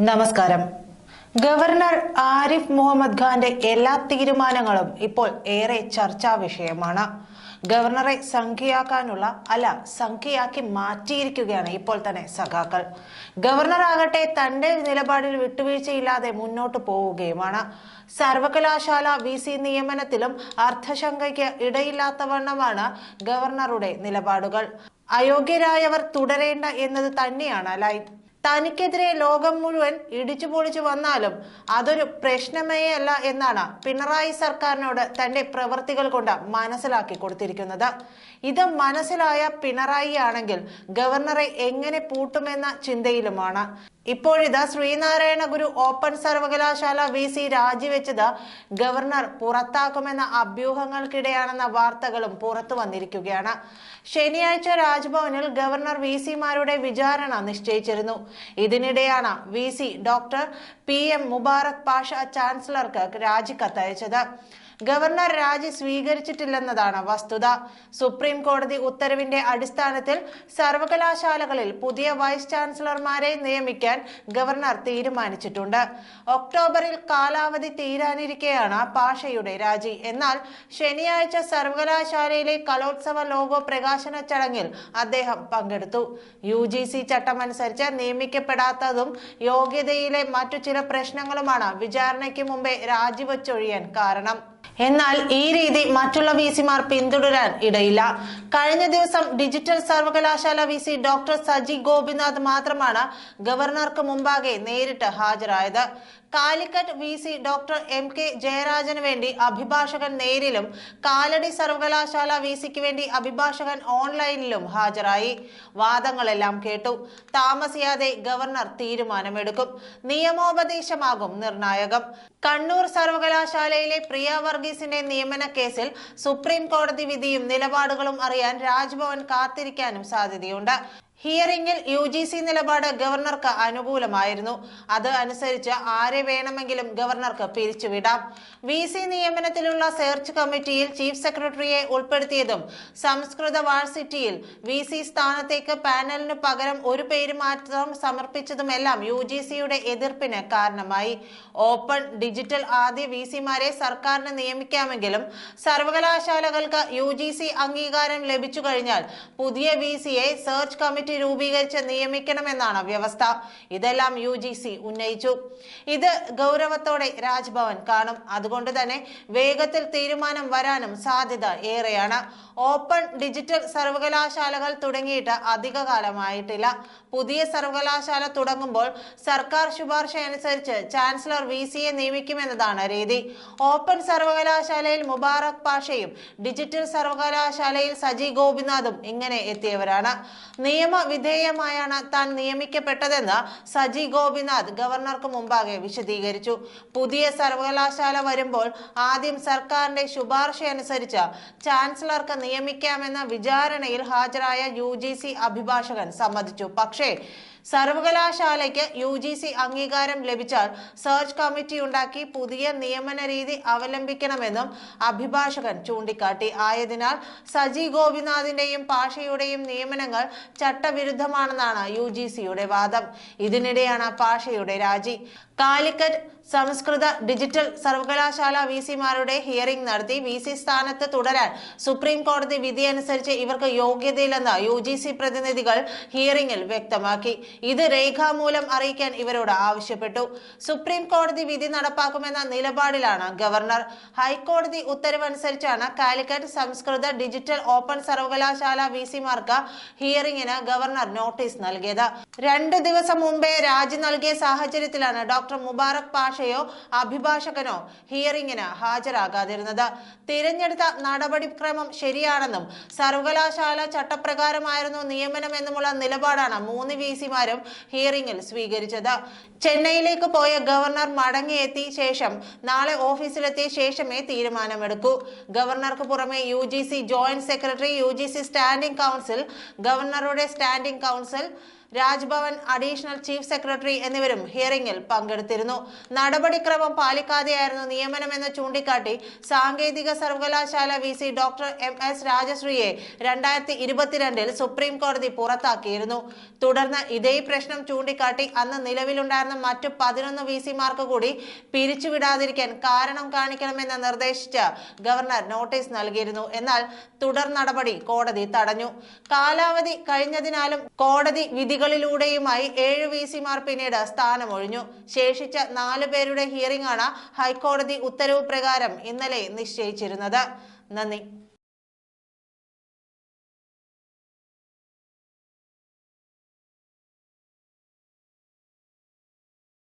നമസ്കാരം. ഗവർണർ ആരിഫ് മുഹമ്മദ് ഖാന്റെ എല്ലാ തീരുമാനങ്ങളും ഇപ്പോൾ ഏറെ ചർച്ചാ വിഷയമാണ്. ഗവർണറെ സംഖ്യയാക്കി മാറ്റിയിരിക്കുകയാണ് ഇപ്പോൾ തന്നെ സഖാക്കൾ. ഗവർണർ ആകട്ടെ തന്റെ നിലപാടിൽ വിട്ടുവീഴ്ചയില്ലാതെ മുന്നോട്ട് പോവുകയുമാണ്. സർവകലാശാല VC നിയമനത്തിലും അർത്ഥശങ്കയ്ക്ക് ഇടയില്ലാത്തവണ്ണമാണ് ഗവർണറുടെ നിലപാടുകൾ. അയോഗ്യരായവർ തുടരേണ്ട എന്നത് തന്നെയാണ് ലൈൻ. തനിക്കെതിരെ ലോകം മുഴുവൻ ഇടിച്ചുപൊളിച്ചു വന്നാലും അതൊരു പ്രശ്നമേ അല്ല എന്നാണ് പിണറായി സർക്കാരിനോട് തന്റെ പ്രവൃത്തികൾ കൊണ്ട് മനസ്സിലാക്കി കൊടുത്തിരിക്കുന്നത്. ഇത് മനസ്സിലായ പിണറായി ആണെങ്കിൽ ഗവർണറെ എങ്ങനെ പൂട്ടുമെന്ന ചിന്തയിലുമാണ്. ഇപ്പോഴിതാ ശ്രീനാരായണ ഗുരു ഓപ്പൺ സർവകലാശാല VC രാജിവെച്ചത് ഗവർണർ പുറത്താക്കുമെന്ന അഭ്യൂഹങ്ങൾക്കിടെയാണെന്ന വാർത്തകളും പുറത്തു വന്നിരിക്കുകയാണ്. ശനിയാഴ്ച രാജ്ഭവനിൽ ഗവർണർ VCമാരുടെ വിചാരണ നിശ്ചയിച്ചിരുന്നു. ഇതിനിടെയാണ് VC doctor PM Mubarak Pasha ചാൻസലർക്ക് രാജിക്കത്തയച്ചത്. ഗവർണർ രാജി സ്വീകരിച്ചിട്ടില്ലെന്നതാണ് വസ്തുത. സുപ്രീം കോടതി ഉത്തരവിന്റെ അടിസ്ഥാനത്തിൽ സർവകലാശാലകളിൽ പുതിയ വൈസ് ചാൻസലർമാരെ നിയമിക്കാൻ ഗവർണർ തീരുമാനിച്ചിട്ടുണ്ട്. ഒക്ടോബറിൽ കാലാവധി തീരാനിരിക്കെയാണ് പാഷയുടെ രാജി. എന്നാൽ ശനിയാഴ്ച സർവകലാശാലയിലെ കലോത്സവ ലോഗോ പ്രകാശന ചടങ്ങിൽ അദ്ദേഹം പങ്കെടുത്തു. UGC ചട്ടമനുസരിച്ച് നിയമിക്കപ്പെടാത്തതും യോഗ്യതയിലെ മറ്റു ചില പ്രശ്നങ്ങളുമാണ് വിചാരണയ്ക്ക് മുമ്പേ രാജിവെച്ചൊഴിയാൻ കാരണം. എന്നാൽ ഈ രീതി മറ്റുള്ള VCമാർ പിന്തുടരാൻ ഇടയില്ല. കഴിഞ്ഞ ദിവസം ഡിജിറ്റൽ സർവകലാശാല VC ഡോക്ടർ സജി ഗോപിനാഥ് മാത്രമാണ് ഗവർണർക്ക് മുമ്പാകെ നേരിട്ട് ഹാജരായത്. കാലിക്കറ്റ് VC ഡോക്ടർ MK ജയരാജന് വേണ്ടി അഭിഭാഷകൻ നേരിലും കാലടി സർവകലാശാല VCക്ക് വേണ്ടി അഭിഭാഷകൻ ഓൺലൈനിലും ഹാജരായി. വാദങ്ങളെല്ലാം കേട്ടു. താമസിയാതെ ഗവർണർ തീരുമാനമെടുക്കും. നിയമോപദേശമാകും നിർണായകം. കണ്ണൂർ സർവകലാശാലയിലെ പ്രിയ വർഗീസിന്റെ നിയമന കേസിൽ സുപ്രീം കോടതി വിധിയും നിലപാടുകളും അറിയാൻ രാജ്ഭവൻ കാത്തിരിക്കാനും സാധ്യതയുണ്ട്. ഹിയറിംഗിൽ UGC നിലപാട് ഗവർണർക്ക് അനുകൂലമായിരുന്നു. അത് അനുസരിച്ച് ആരെ വേണമെങ്കിലും ഗവർണർക്ക് പിരിച്ചുവിടാം. VC നിയമനത്തിലുള്ള സെർച്ച് കമ്മിറ്റിയിൽ ചീഫ് സെക്രട്ടറിയെ ഉൾപ്പെടുത്തിയതും സംസ്കൃത വാഴ്സിറ്റിയിൽ VC സ്ഥാനത്തേക്ക് പാനലിന് പകരം ഒരു പേര് മാത്രം സമർപ്പിച്ചതുമെല്ലാം UGCയുടെ എതിർപ്പിന് കാരണമായി. ഓപ്പൺ ഡിജിറ്റൽ ആദ്യ VCമാരെ സർക്കാരിന് നിയമിക്കാമെങ്കിലും സർവകലാശാലകൾക്ക് UGC അംഗീകാരം ലഭിച്ചു കഴിഞ്ഞാൽ പുതിയ VCയെ സെർച്ച് കമ്മിറ്റി രൂപീകരിച്ച് നിയമിക്കണമെന്നാണ് വ്യവസ്ഥ. ഇതെല്ലാം UGC ഉന്നയിച്ചു. ഇത് ഗൗരവത്തോടെ രാജ്ഭവൻ കാണും. അതുകൊണ്ട് തന്നെ വേഗത്തിൽ തീരുമാനം വരാനും സാധ്യത ഏറെയാണ്. ഓപ്പൺ ഡിജിറ്റൽ സർവകലാശാലകൾ തുടങ്ങിയിട്ട് അധിക കാലമായിട്ടില്ല. പുതിയ സർവകലാശാല തുടങ്ങുമ്പോൾ സർക്കാർ ശുപാർശ അനുസരിച്ച് ചാൻസലർ VCയെ നിയമിക്കുമെന്നതാണ് രീതി. ഓപ്പൺ സർവകലാശാലയിൽ മുബാറക് പാഷയും ഡിജിറ്റൽ സർവകലാശാലയിൽ സജി ഗോപിനാഥും ഇങ്ങനെ എത്തിയവരാണ്. നിയമവിധേയമായാണ് താൻ നിയമിക്കപ്പെട്ടതെന്ന് സജി ഗോപിനാഥ് ഗവർണർക്ക് മുമ്പാകെ വിശദീകരിച്ചു. പുതിയ സർവകലാശാല വരുമ്പോൾ ആദ്യം സർക്കാരിന്റെ ശുപാർശ അനുസരിച്ച് ചാൻസലർക്ക് നിയമിക്കാമെന്ന വിചാരണയിൽ ഹാജരായ UGC അഭിഭാഷകൻ സമ്മതിച്ചു. പക്ഷേ സർവകലാശാലയ്ക്ക് UGC അംഗീകാരം ലഭിച്ചാൽ സെർച്ച് കമ്മിറ്റി ഉണ്ടാക്കി പുതിയ നിയമന രീതി അവലംബിക്കണമെന്നും അഭിഭാഷകൻ ചൂണ്ടിക്കാട്ടി. ആയതിനാൽ സജി ഗോപിനാഥിന്റെയും പാഷയുടെയും നിയമനങ്ങൾ ചട്ടവിരുദ്ധമാണെന്നാണ് UGCയുടെ വാദം. ഇതിനിടെയാണ് പാഷയുടെ രാജി. കാലിക്കറ്റ് സംസ്കൃത ഡിജിറ്റൽ സർവകലാശാല VCമാരുടെ ഹിയറിംഗ് നടത്തി. VC സ്ഥാനത്ത് തുടരാൻ സുപ്രീം കോടതി വിധി അനുസരിച്ച് ഇവർക്ക് യോഗ്യതയില്ലെന്ന് UGC പ്രതിനിധികൾ ഹിയറിംഗിൽ വ്യക്തമാക്കി. ഇത് രേഖാമൂലം അറിയിക്കാൻ ഇവരോട് ആവശ്യപ്പെട്ടു. സുപ്രീം കോടതി വിധി നടപ്പാക്കുമെന്ന നിലപാടിലാണ് ഗവർണർ. ഹൈക്കോടതി ഉത്തരവനുസരിച്ചാണ് കാലിക്കറ്റ് സംസ്കൃത ഡിജിറ്റൽ ഓപ്പൺ സർവകലാശാല VCമാർക്ക് ഹിയറിംഗിന് ഗവർണർ നോട്ടീസ് നൽകിയത്. 2 ദിവസം മുമ്പേ രാജി നൽകിയ സാഹചര്യത്തിലാണ് ഡോക്ടർ മുബാറക് പാഷയോ അഭിഭാഷകനോ ഹിയറിംഗിന് ഹാജരാകാതിരുന്നത്. തിരഞ്ഞെടുത്ത നടപടിക്രമം ശരിയാണെന്നും സർവകലാശാല ചട്ടപ്രകാരമായിരുന്നു നിയമനമെന്നുമുള്ള നിലപാടാണ് 3 VCമാരും ഹിയറിംഗിൽ സ്വീകരിച്ചത്. ചെന്നൈയിലേക്ക് പോയ ഗവർണർ മടങ്ങിയെത്തിയ ശേഷം നാളെ ഓഫീസിലെത്തിയ ശേഷമേ തീരുമാനമെടുക്കൂ. ഗവർണർക്ക് പുറമെ UGC joint secretary, UGC standing council, ഗവർണറുടെ standing council, Raj Bhavan additional chief secretary എന്നിവരും ഹിയറിംഗിൽ പങ്കെടുത്തിരുന്നു. നടപടിക്രമം പാലിക്കാതെയായിരുന്നു നിയമനമെന്ന് ചൂണ്ടിക്കാട്ടി സാങ്കേതിക സർവകലാശാല VC ഡോക്ടർ MS രാജശ്രീയെ 2022 സുപ്രീം കോടതി പുറത്താക്കിയിരുന്നു. തുടർന്ന് ഇതേ പ്രശ്നം ചൂണ്ടിക്കാട്ടി അന്ന് നിലവിലുണ്ടായിരുന്ന മറ്റു 11 VC-മാർക്ക് കൂടി പിരിച്ചുവിടാതിരിക്കാൻ കാരണം കാണിക്കണമെന്ന് നിർദ്ദേശിച്ച് ഗവർണർ നോട്ടീസ് നൽകിയിരുന്നു. എന്നാൽ തുടർ നടപടി കോടതി തടഞ്ഞു. കാലാവധി കഴിഞ്ഞതിനാലും കോടതി വിധികളിലൂടെയുമായി 7 VC-മാർ പിന്നീട് സ്ഥാനമൊഴിഞ്ഞു. ശേഷിച്ച 4 പേരുടെ ഹിയറിംഗ് ആണ് ഹൈക്കോടതി ഉത്തരവ് പ്രകാരം ഇന്നലെ നിശ്ചയിച്ചിരുന്നത്. നന്ദി.